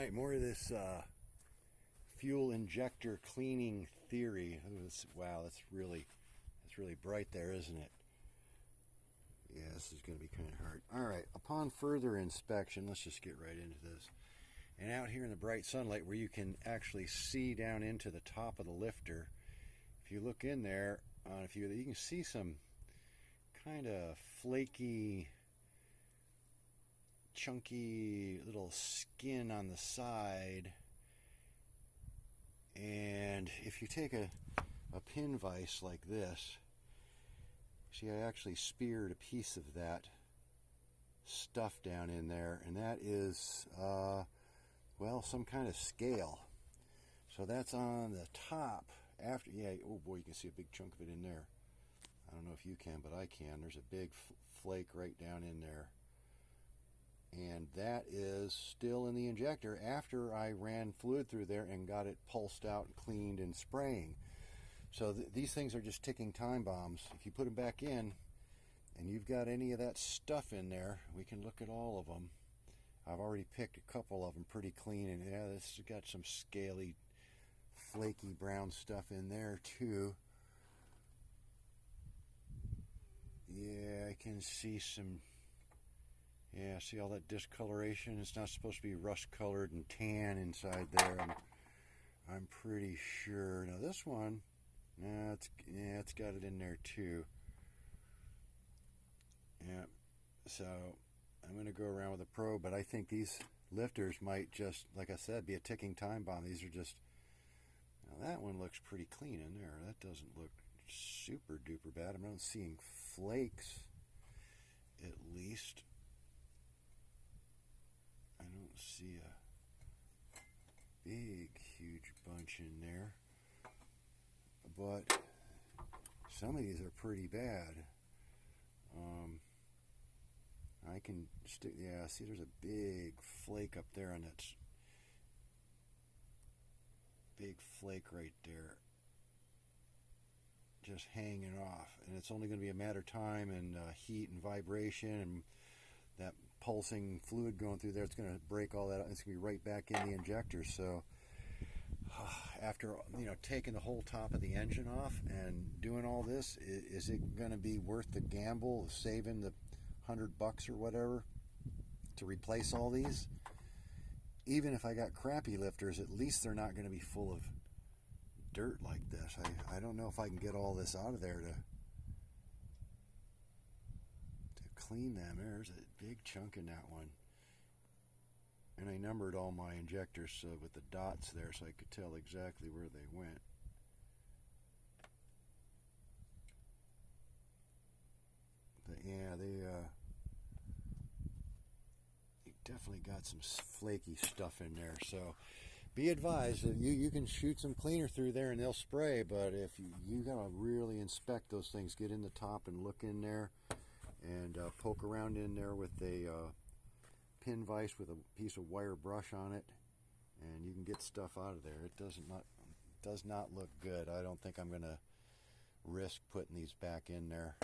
Alright, more of this fuel injector cleaning theory. Wow, that's really bright there, isn't it? Yeah, this is going to be kind of hard. Alright, upon further inspection, let's just get right into this. And out here in the bright sunlight where you can actually see down into the top of the lifter, if you look in there, you can see some kind of flaky, chunky little skin on the side. And if you take a pin vise like this, see, I actually speared a piece of that stuff down in there, and that is well, some kind of scale. So that's on the top. After, yeah, oh boy, you can see a big chunk of it in there. I don't know if you can, but I can. There's a big flake right down in there. And that is still in the injector after I ran fluid through there and got it pulsed out and cleaned and spraying. So these things are just ticking time bombs. If you put them back in and you've got any of that stuff in there, we can look at all of them. I've already picked a couple of them pretty clean, and yeah, this has got some scaly, flaky brown stuff in there too. Yeah, I can see some. Yeah, see all that discoloration? It's not supposed to be rust colored and tan inside there. I'm pretty sure. Now this one, it's got it in there too. Yeah, so I'm going to go around with a probe, but I think these lifters might just, like I said, be a ticking time bomb. These are just, now that one looks pretty clean in there. That doesn't look super duper bad. I'm not seeing flakes, at least. I don't see a big, huge bunch in there. But some of these are pretty bad. I can stick, yeah, see there's a big flake up there, and that's big flake right there, just hanging off. And it's only going to be a matter of time and heat and vibration and that pulsing fluid going through there. It's going to break all that up. It's going to be right back in the injector. So after taking the whole top of the engine off and doing all this, is it going to be worth the gamble of saving the $100 or whatever to replace all these? Even if I got crappy lifters, at least they're not going to be full of dirt like this. I don't know if I can get all this out of there to clean them. There's a big chunk in that one. And I numbered all my injectors with the dots there so I could tell exactly where they went. But yeah, they definitely got some flaky stuff in there. So be advised that you can shoot some cleaner through there and they'll spray, but if you gotta really inspect those things, get in the top and look in there and poke around in there with a pin vise with a piece of wire brush on it, and you can get stuff out of there. It does not look good. I don't think I'm gonna risk putting these back in there.